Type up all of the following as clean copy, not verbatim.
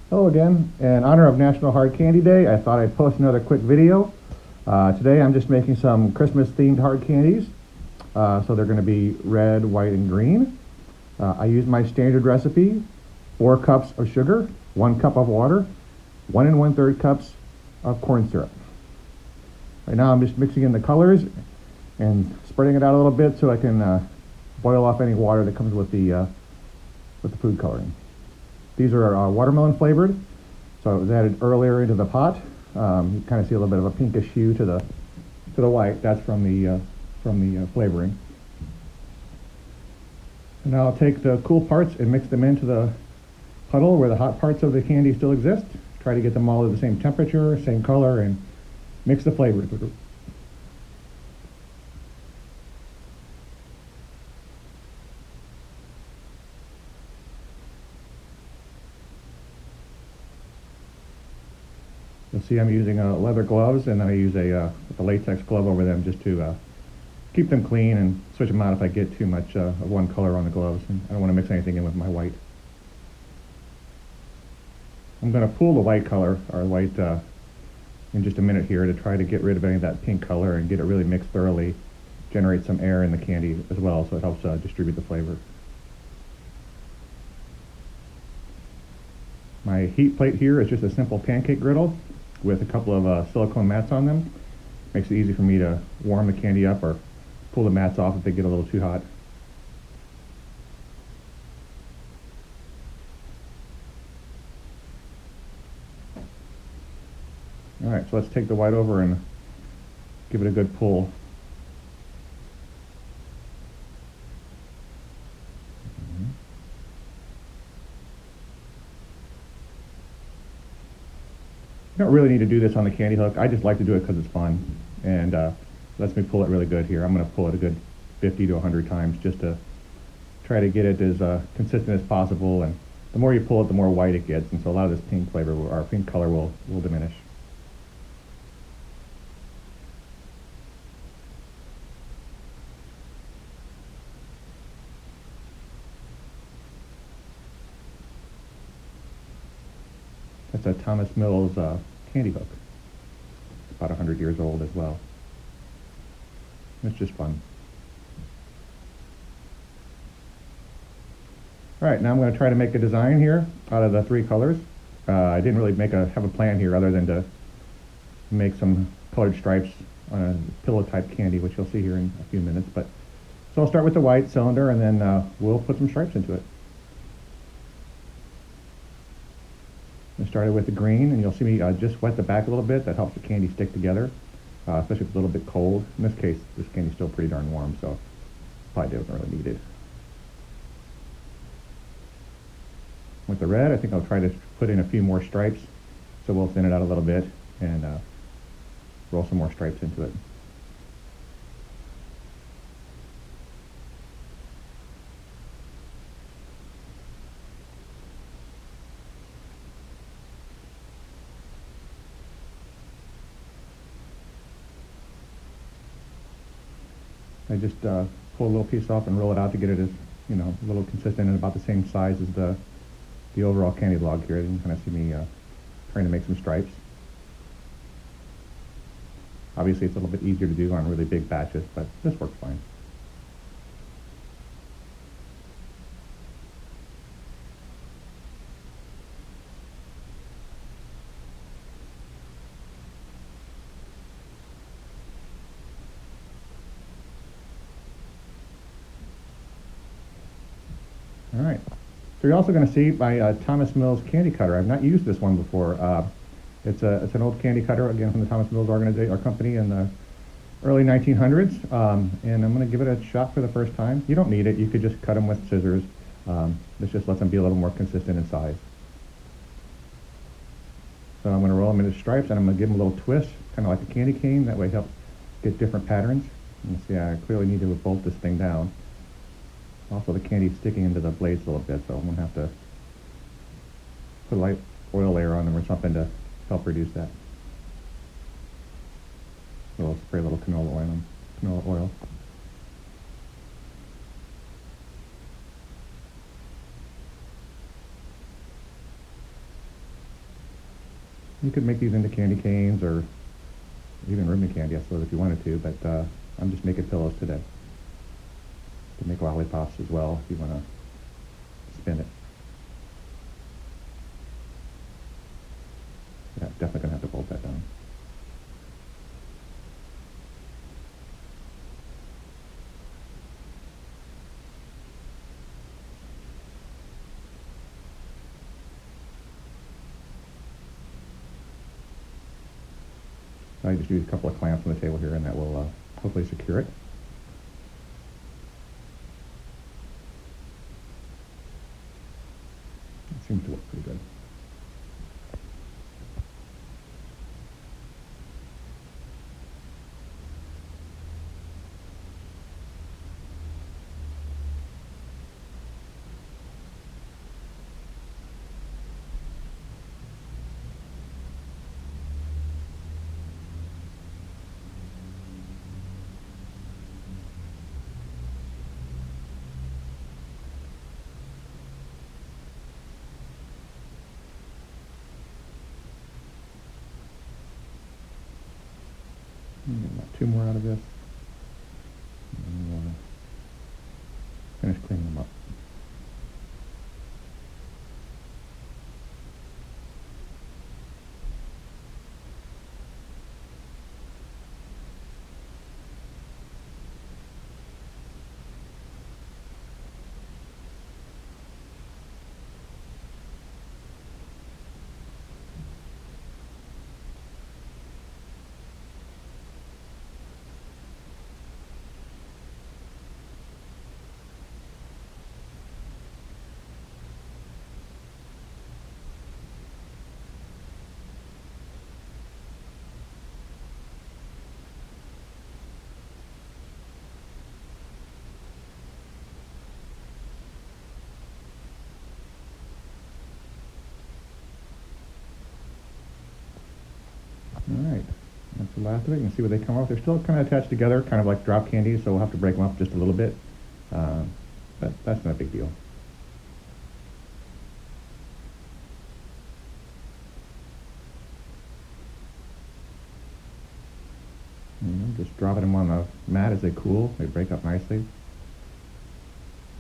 Hello again. In honor of National Hard Candy Day, I thought I'd post another quick video. Today I'm just making some Christmas themed hard candies. So they're going to be red, white, and green. I use my standard recipe, 4 cups of sugar, 1 cup of water, 1 and 1/3 cups of corn syrup. Right now I'm just mixing in the colors and spreading it out a little bit so I can boil off any water that comes with the food coloring. These are watermelon flavored, so it was added earlier into the pot. You kind of see a little bit of a pinkish hue to the white. That's from the flavoring. And now I'll take the cool parts and mix them into the puddle where the hot parts of the candy still exist. Try to get them all at the same temperature, same color, and mix the flavors. You'll see I'm using leather gloves, and then I use a latex glove over them just to keep them clean and switch them out if I get too much of one color on the gloves. And I don't want to mix anything in with my white. I'm going to pool the white color, or white, in just a minute here to try to get rid of any of that pink color and get it really mixed thoroughly, generate some air in the candy as well, so it helps distribute the flavor. My heat plate here is just a simple pancake griddle with a couple of silicone mats on them. Makes it easy for me to warm the candy up or pull the mats off if they get a little too hot. All right, so let's take the white over and give it a good pull. You don't really need to do this on the candy hook. I just like to do it because it's fun and lets me pull it really good here. I'm going to pull it a good 50 to 100 times just to try to get it as consistent as possible. And the more you pull it, the more white it gets, and so a lot of this pink flavor or pink color will diminish. That's a Thomas Mills candy hook. It's about 100 years old as well. It's just fun. All right, now I'm going to try to make a design here out of the 3 colors. I didn't really have a plan here other than to make some colored stripes on a pillow type candy, which you'll see here in a few minutes. But so I'll start with the white cylinder, and then we'll put some stripes into it. I started with the green, and you'll see me just wet the back a little bit. That helps the candy stick together, especially if it's a little bit cold. In this case, this candy's still pretty darn warm, so probably doesn't really need it. With the red, I think I'll try to put in a few more stripes, so we'll thin it out a little bit and roll some more stripes into it. I just pull a little piece off and roll it out to get it as, a little consistent and about the same size as the overall candy log here. You can kind of see me trying to make some stripes. Obviously, it's a little bit easier to do on really big batches, but this works fine. All right. So you're also going to see my Thomas Mills candy cutter. I've not used this one before. It's an old candy cutter, again, from the Thomas Mills organization or company in the early 1900s. And I'm going to give it a shot for the first time. You don't need it. You could just cut them with scissors. This just lets them be a little more consistent in size. So I'm going to roll them into stripes, and I'm going to give them a little twist, kind of like a candy cane. That way it helps get different patterns. You see, I clearly need to bolt this thing down. Also, the candy's sticking into the blades a little bit, so I'm going to have to put a light oil layer on them or something to help reduce that. So I'll spray a little canola oil. You could make these into candy canes or even ribbon candy, I suppose, if you wanted to, but I'm just making pillows today. You can make lollipops as well if you want to spin it. Yeah, definitely going to have to bolt that down. I just use a couple of clamps on the table here, and that will hopefully secure it. It seems to work pretty good. Get about 2 more out of this. And we'll finish cleaning them up. All right, that's the last of it. You can see where they come off. They're still kind of attached together, kind of like drop candies, so we'll have to break them up just a little bit. But that's not a big deal. Just dropping them on the mat as they cool. They break up nicely.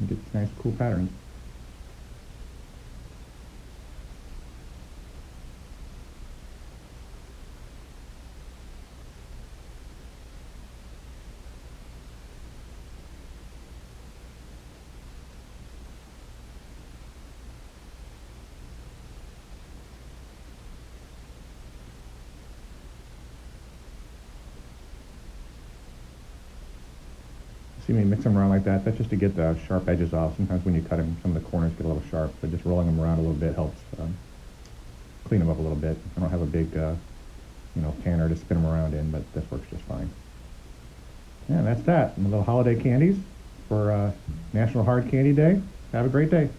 You get these nice, cool patterns. See me mix them around like that. That's just to get the sharp edges off. Sometimes when you cut them, some of the corners get a little sharp, but just rolling them around a little bit helps clean them up a little bit. I don't have a big, panner to spin them around in, but this works just fine. Yeah, that's that. And the little holiday candies for National Hard Candy Day. Have a great day.